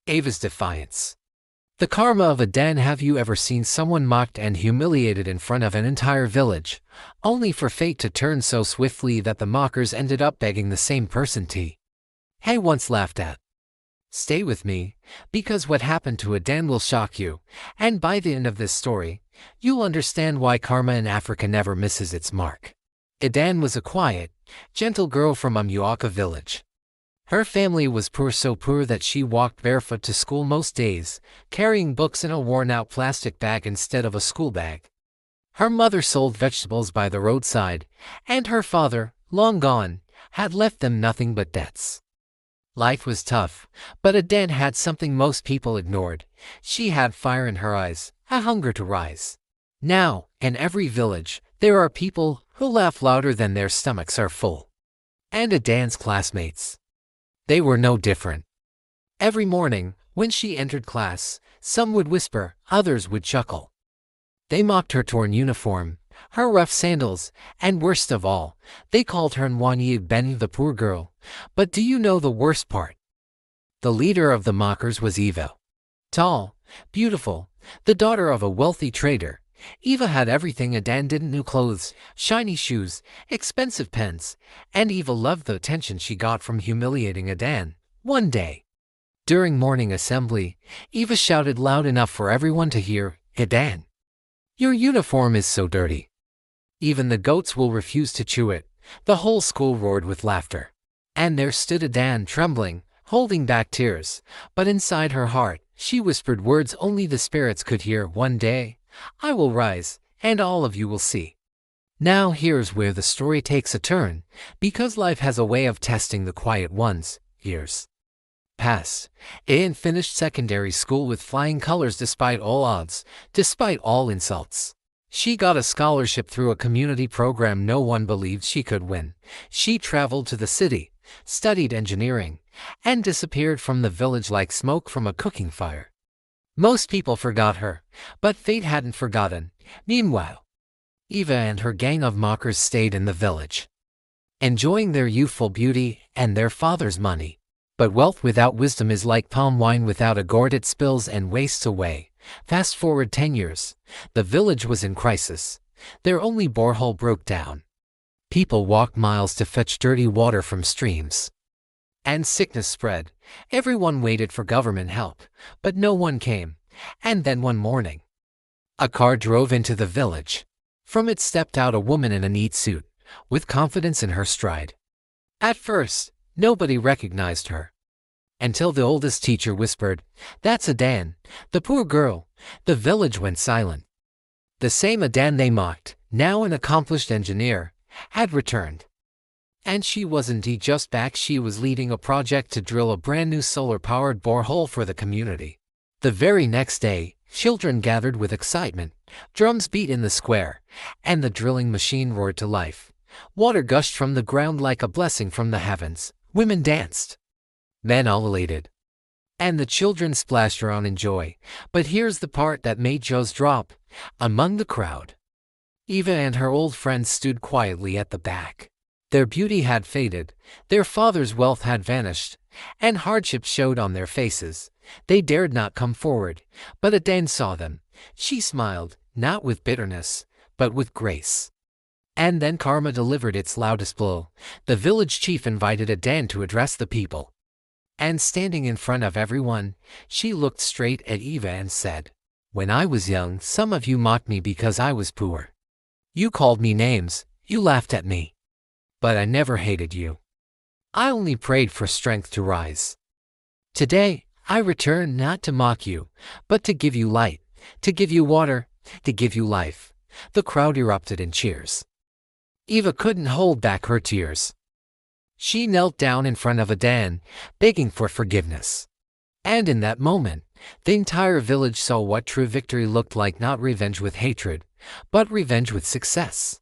Ava's Defiance. The karma of Adan. Have you ever seen someone mocked and humiliated in front of an entire village, only for fate to turn so swiftly that the mockers ended up begging the same person to hey once laughed at? Stay with me, because what happened to Adan will shock you, and by the end of this story, you'll understand why karma in Africa never misses its mark. Adan was a quiet, gentle girl from a Muaka village. Her family was poor, so poor that she walked barefoot to school most days, carrying books in a worn-out plastic bag instead of a school bag. Her mother sold vegetables by the roadside, and her father, long gone, had left them nothing but debts. Life was tough, but Adan had something most people ignored. She had fire in her eyes, a hunger to rise. Now, in every village, there are people who laugh louder than their stomachs are full. And Adan's classmates. They were no different. Every morning, when she entered class, some would whisper, others would chuckle. They mocked her torn uniform, her rough sandals, and worst of all, they called her Nwanyig Benny, the poor girl. But do you know the worst part? The leader of the mockers was Eva. Tall, beautiful, the daughter of a wealthy trader. Eva had everything Adan didn't: new clothes, shiny shoes, expensive pens, and Eva loved the attention she got from humiliating Adan. One day, during morning assembly, Eva shouted loud enough for everyone to hear, "Adan, your uniform is so dirty. Even the goats will refuse to chew it." The whole school roared with laughter. And there stood Adan, trembling, holding back tears, but inside her heart, she whispered words only the spirits could hear. "One day, I will rise, and all of you will see." Now here's where the story takes a turn, because life has a way of testing the quiet ones. Years passed. Adan finished secondary school with flying colors despite all odds, despite all insults. She got a scholarship through a community program no one believed she could win. She traveled to the city, studied engineering, and disappeared from the village like smoke from a cooking fire. Most people forgot her, but fate hadn't forgotten. Meanwhile, Eva and her gang of mockers stayed in the village, enjoying their youthful beauty and their father's money. But wealth without wisdom is like palm wine without a gourd. It spills and wastes away. Fast forward 10 years. The village was in crisis. Their only borehole broke down. People walked miles to fetch dirty water from streams. And sickness spread. Everyone waited for government help, but no one came. And then one morning, a car drove into the village. From it stepped out a woman in a neat suit, with confidence in her stride. At first, nobody recognized her, until the oldest teacher whispered, "That's Adan, the poor girl." The village went silent. The same Adan they mocked, now an accomplished engineer, had returned. And she wasn't just back, she was leading a project to drill a brand new solar-powered borehole for the community. The very next day, children gathered with excitement, drums beat in the square, and the drilling machine roared to life. Water gushed from the ground like a blessing from the heavens. Women danced, men ululated, and the children splashed around in joy. But here's the part that made jaws drop. Among the crowd, Eva and her old friends stood quietly at the back. Their beauty had faded, their father's wealth had vanished, and hardship showed on their faces. They dared not come forward, but Adan saw them. She smiled, not with bitterness, but with grace. And then karma delivered its loudest blow. The village chief invited Adan to address the people. And standing in front of everyone, she looked straight at Eva and said, "When I was young, some of you mocked me because I was poor. You called me names, you laughed at me. But I never hated you. I only prayed for strength to rise. Today, I return not to mock you, but to give you light, to give you water, to give you life." The crowd erupted in cheers. Eva couldn't hold back her tears. She knelt down in front of Adan, begging for forgiveness. And in that moment, the entire village saw what true victory looked like: not revenge with hatred, but revenge with success.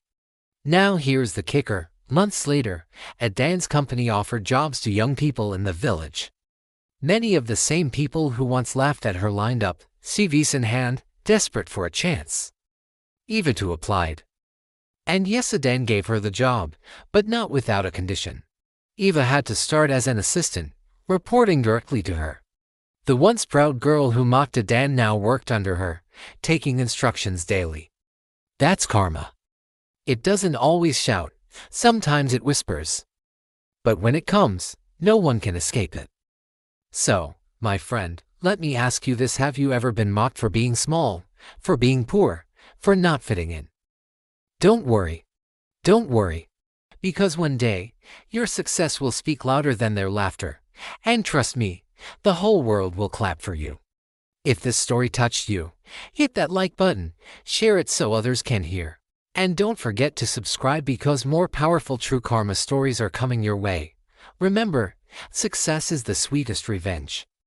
Now here's the kicker. Months later, Adan's company offered jobs to young people in the village. Many of the same people who once laughed at her lined up, CVs in hand, desperate for a chance. Eva too applied. And yes, Adan gave her the job, but not without a condition. Eva had to start as an assistant, reporting directly to her. The once proud girl who mocked Adan now worked under her, taking instructions daily. That's karma. It doesn't always shout, sometimes it whispers. But when it comes, no one can escape it. So, my friend, let me ask you this: have you ever been mocked for being small, for being poor, for not fitting in? Don't worry. Don't worry. Because one day, your success will speak louder than their laughter. And trust me, the whole world will clap for you. If this story touched you, hit that like button, share it so others can hear. And don't forget to subscribe because more powerful true karma stories are coming your way. Remember, success is the sweetest revenge.